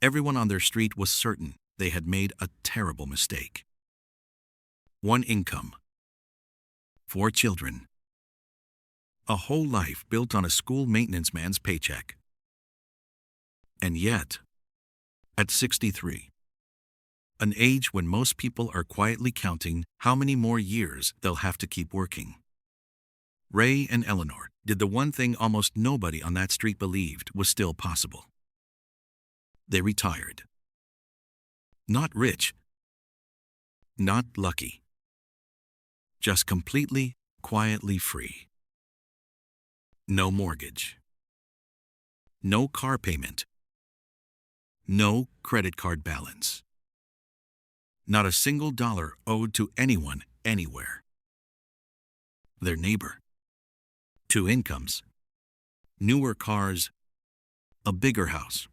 Everyone on their street was certain they had made a terrible mistake. One income, 4 children, a whole life built on a school maintenance man's paycheck. And yet, at 63, an age when most people are quietly counting how many more years they'll have to keep working, Ray and Eleanor did the one thing almost nobody on that street believed was still possible. They retired. Not rich, not lucky, just completely, quietly free. No mortgage, no car payment, no credit card balance, not a single dollar owed to anyone anywhere. Their neighbor, 2 incomes, newer cars, a bigger house,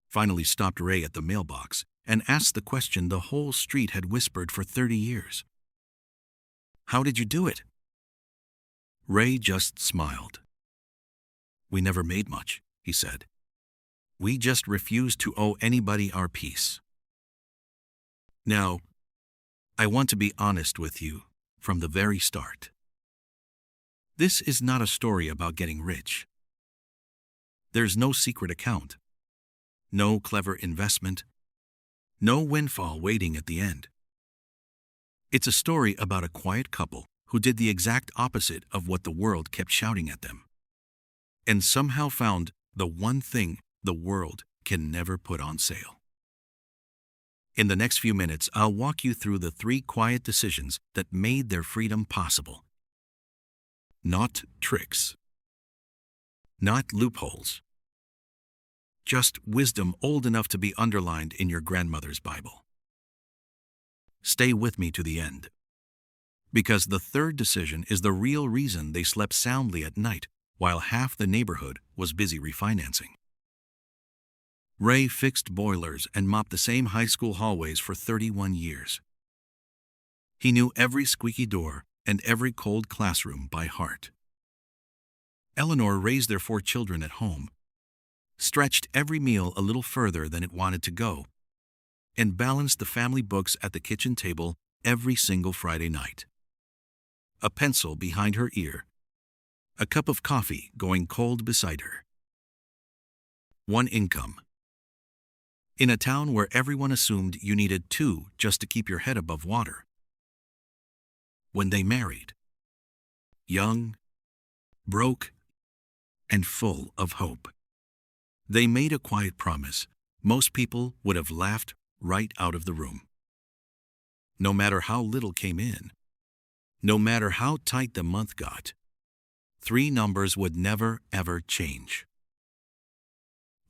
finally stopped Ray at the mailbox and asked the question the whole street had whispered for 30 years. "How did you do it?" Ray just smiled. "We never made much," he said. "We just refused to owe anybody our piece." Now, I want to be honest with you from the very start. This is not a story about getting rich. There's no secret account, no clever investment, no windfall waiting at the end. It's a story about a quiet couple who did the exact opposite of what the world kept shouting at them, and somehow found the one thing the world can never put on sale. In the next few minutes, I'll walk you through the 3 quiet decisions that made their freedom possible. Not tricks, not loopholes, just wisdom old enough to be underlined in your grandmother's Bible. Stay with me to the end, because the 3rd decision is the real reason they slept soundly at night while half the neighborhood was busy refinancing. Ray fixed boilers and mopped the same high school hallways for 31 years. He knew every squeaky door and every cold classroom by heart. Eleanor raised their 4 children at home, stretched every meal a little further than it wanted to go, and balanced the family books at the kitchen table every single Friday night. A pencil behind her ear, a cup of coffee going cold beside her. One income. In a town where everyone assumed you needed 2 just to keep your head above water. When they married, young, broke, and full of hope, they made a quiet promise most people would have laughed right out of the room. No matter how little came in, no matter how tight the month got, 3 numbers would never, ever change.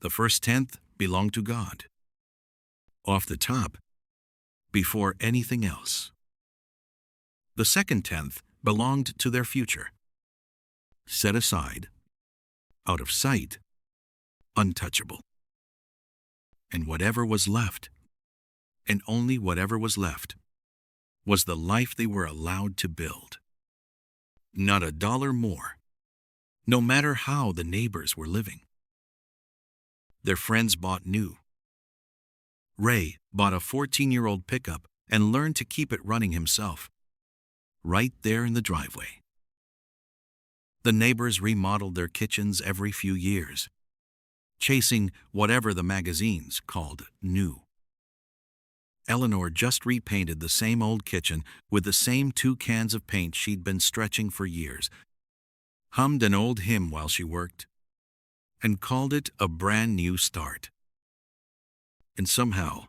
The first 10th belonged to God. Off the top, before anything else. The second 10th belonged to their future. Set aside, out of sight, untouchable. And whatever was left, and only whatever was left, was the life they were allowed to build. Not a dollar more, no matter how the neighbors were living. Their friends bought new. Ray bought a 14-year-old pickup and learned to keep it running himself, right there in the driveway. The neighbors remodeled their kitchens every few years, chasing whatever the magazines called new. Eleanor just repainted the same old kitchen with the same 2 cans of paint she'd been stretching for years, hummed an old hymn while she worked, and called it a brand new start. And somehow,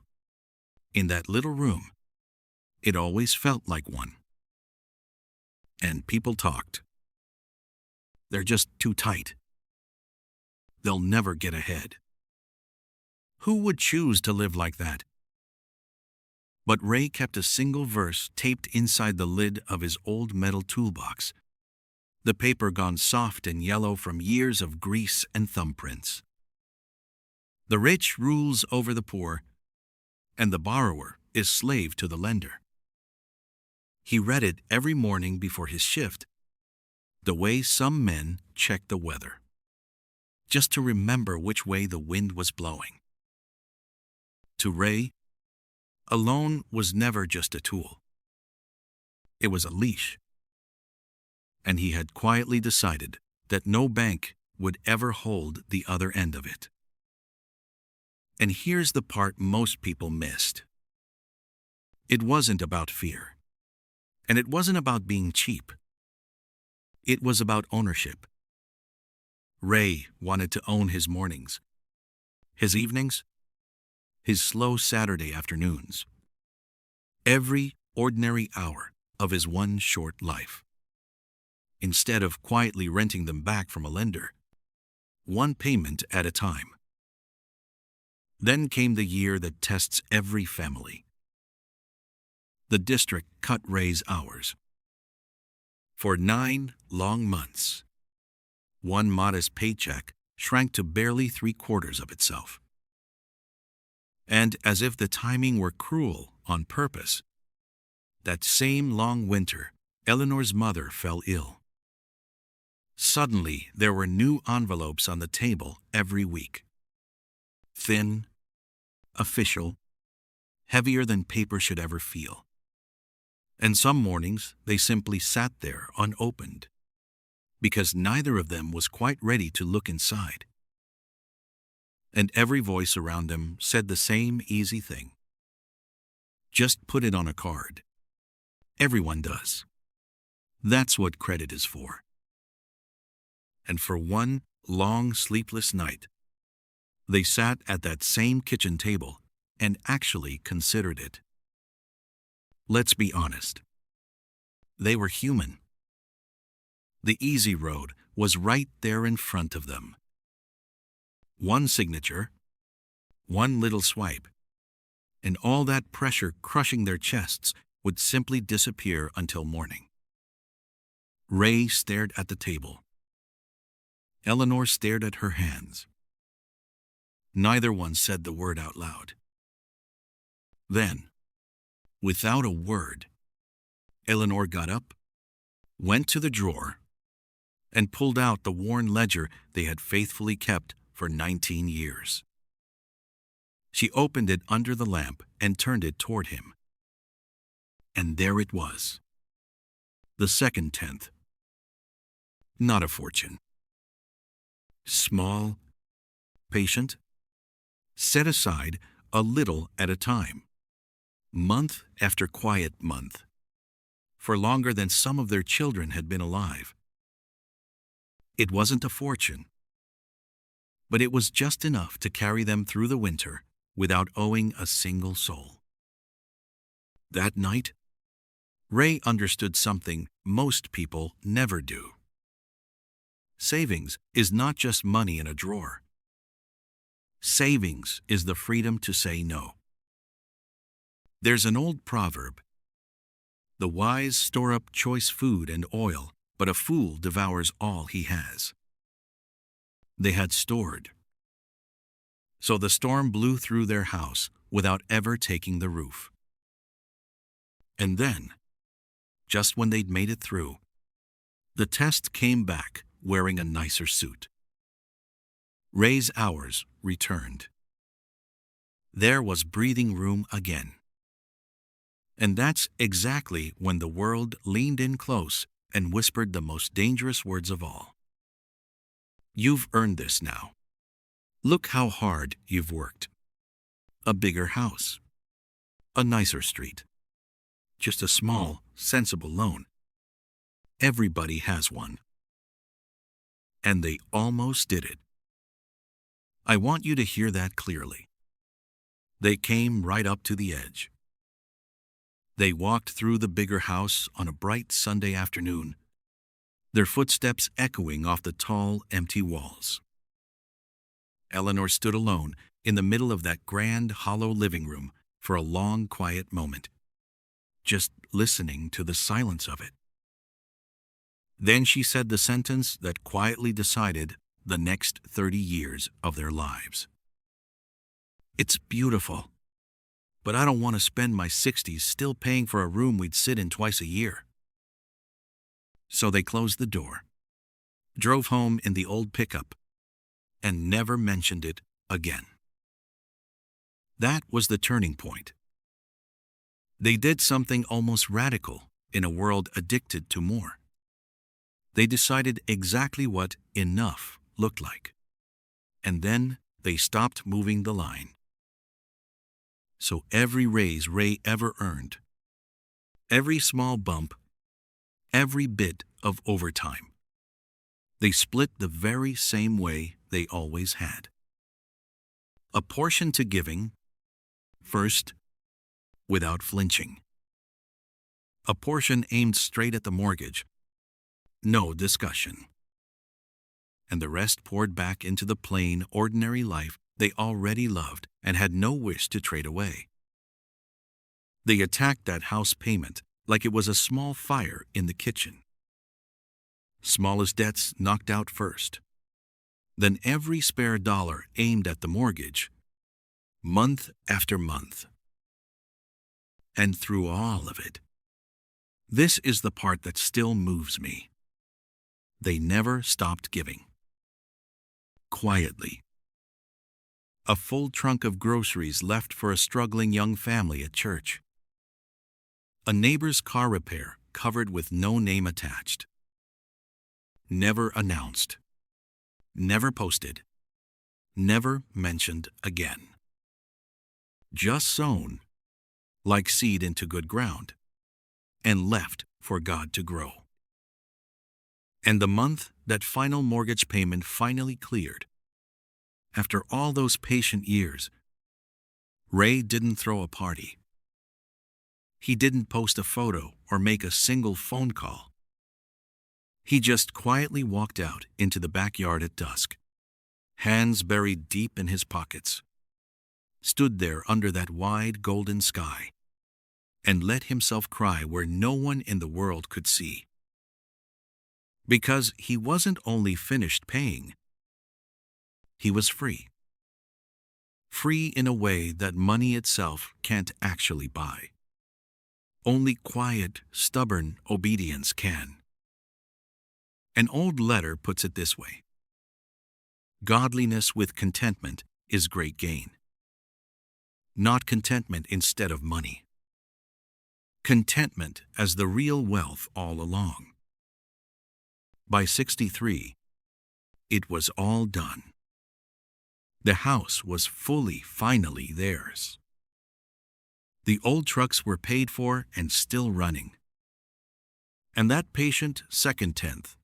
in that little room, it always felt like one. And people talked. They're just too tight. They'll never get ahead. Who would choose to live like that? But Ray kept a single verse taped inside the lid of his old metal toolbox, the paper gone soft and yellow from years of grease and thumbprints. The rich rules over the poor, and the borrower is slave to the lender. He read it every morning before his shift, the way some men check the weather, just to remember which way the wind was blowing. To Ray, a loan was never just a tool. It was a leash. And he had quietly decided that no bank would ever hold the other end of it. And here's the part most people missed. It wasn't about fear. And it wasn't about being cheap. It was about ownership. Ray wanted to own his mornings, his evenings, his slow Saturday afternoons, every ordinary hour of his one short life. Instead of quietly renting them back from a lender, one payment at a time. Then came the year that tests every family. The district cut Ray's hours. For 9 long months, one modest paycheck shrank to barely 3/4 of itself. And as if the timing were cruel on purpose, that same long winter, Eleanor's mother fell ill. Suddenly, there were new envelopes on the table every week. Thin, official, heavier than paper should ever feel. And some mornings, they simply sat there unopened, because neither of them was quite ready to look inside. And every voice around them said the same easy thing. Just put it on a card. Everyone does. That's what credit is for. And for one long sleepless night, they sat at that same kitchen table and actually considered it. Let's be honest. They were human. The easy road was right there in front of them. One signature, one little swipe, and all that pressure crushing their chests would simply disappear until morning. Ray stared at the table. Eleanor stared at her hands. Neither one said the word out loud. Then, without a word, Eleanor got up, went to the drawer, and pulled out the worn ledger they had faithfully kept for 19 years. She opened it under the lamp and turned it toward him. And there it was. The second tenth. Not a fortune. Small, patient, set aside a little at a time, month after quiet month, for longer than some of their children had been alive. It wasn't a fortune, but it was just enough to carry them through the winter without owing a single soul. That night, Ray understood something most people never do. Savings is not just money in a drawer. Savings is the freedom to say no. There's an old proverb: "The wise store up choice food and oil, but a fool devours all he has." They had stored. So the storm blew through their house without ever taking the roof. And then, just when they'd made it through, the test came back wearing a nicer suit. Ray's hours returned. There was breathing room again. And that's exactly when the world leaned in close and whispered the most dangerous words of all. You've earned this now. Look how hard you've worked. A bigger house. A nicer street. Just a small, sensible loan. Everybody has one. And they almost did it. I want you to hear that clearly. They came right up to the edge. They walked through the bigger house on a bright Sunday afternoon, their footsteps echoing off the tall, empty walls. Eleanor stood alone in the middle of that grand, hollow living room for a long, quiet moment, just listening to the silence of it. Then she said the sentence that quietly decided the next 30 years of their lives. It's beautiful, but I don't want to spend my 60s still paying for a room we'd sit in twice a year. So they closed the door, drove home in the old pickup, and never mentioned it again. That was the turning point. They did something almost radical in a world addicted to more. They decided exactly what enough looked like. And then they stopped moving the line. So every raise Ray ever earned, every small bump, every bit of overtime, they split the very same way they always had. A portion to giving, first, without flinching. A portion aimed straight at the mortgage, no discussion. And the rest poured back into the plain, ordinary life they already loved and had no wish to trade away. They attacked that house payment like it was a small fire in the kitchen. Smallest debts knocked out first. Then every spare dollar aimed at the mortgage, month after month. And through all of it, this is the part that still moves me. They never stopped giving. Quietly. A full trunk of groceries left for a struggling young family at church. A neighbor's car repair covered with no name attached. Never announced. Never posted. Never mentioned again. Just sown, like seed into good ground, and left for God to grow. And the month that final mortgage payment finally cleared, after all those patient years, Ray didn't throw a party. He didn't post a photo or make a single phone call. He just quietly walked out into the backyard at dusk, hands buried deep in his pockets, stood there under that wide golden sky, and let himself cry where no one in the world could see. Because he wasn't only finished paying, he was free. Free in a way that money itself can't actually buy. Only quiet, stubborn obedience can. An old letter puts it this way: godliness with contentment is great gain. Not contentment instead of money. Contentment as the real wealth all along. By 63, it was all done. The house was finally theirs. The old trucks were paid for and still running. And that patient second tenth,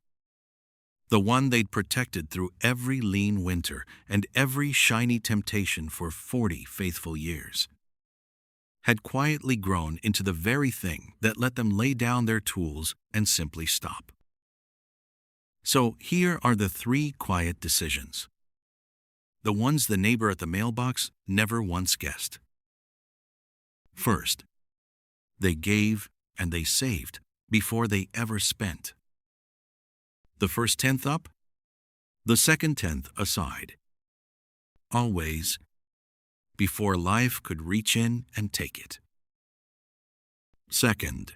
the one they'd protected through every lean winter and every shiny temptation for 40 faithful years, had quietly grown into the very thing that let them lay down their tools and simply stop. So here are the 3 quiet decisions. The ones the neighbor at the mailbox never once guessed. First, they gave and they saved before they ever spent. The first tenth up, the second tenth aside. Always, before life could reach in and take it. Second,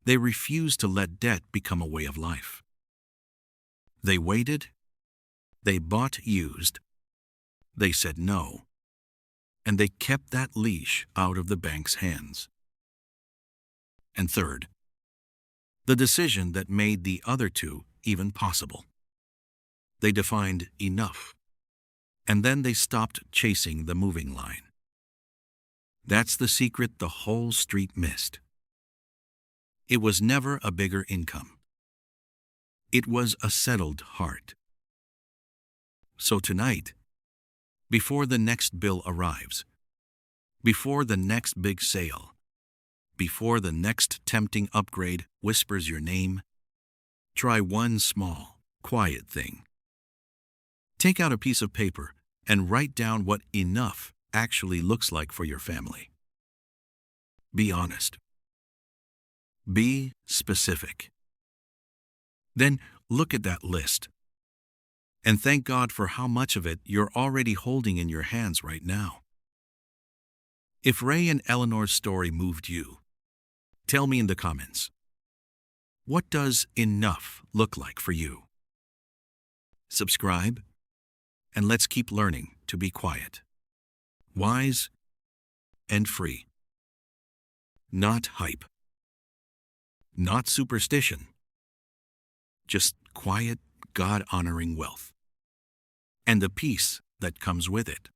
they refused to let debt become a way of life. They waited, they bought used, they said no, and they kept that leash out of the bank's hands. And third, the decision that made the other 2 even possible. They defined enough, and then they stopped chasing the moving line. That's the secret the whole street missed. It was never a bigger income. It was a settled heart. So tonight, before the next bill arrives, before the next big sale, before the next tempting upgrade whispers your name, try one small, quiet thing. Take out a piece of paper and write down what enough actually looks like for your family. Be honest. Be specific. Then look at that list and thank God for how much of it you're already holding in your hands right now. If Ray and Eleanor's story moved you, tell me in the comments. What does enough look like for you? Subscribe, and let's keep learning to be quiet, wise, and free. Not hype. Not superstition. Just quiet, God-honoring wealth. And the peace that comes with it.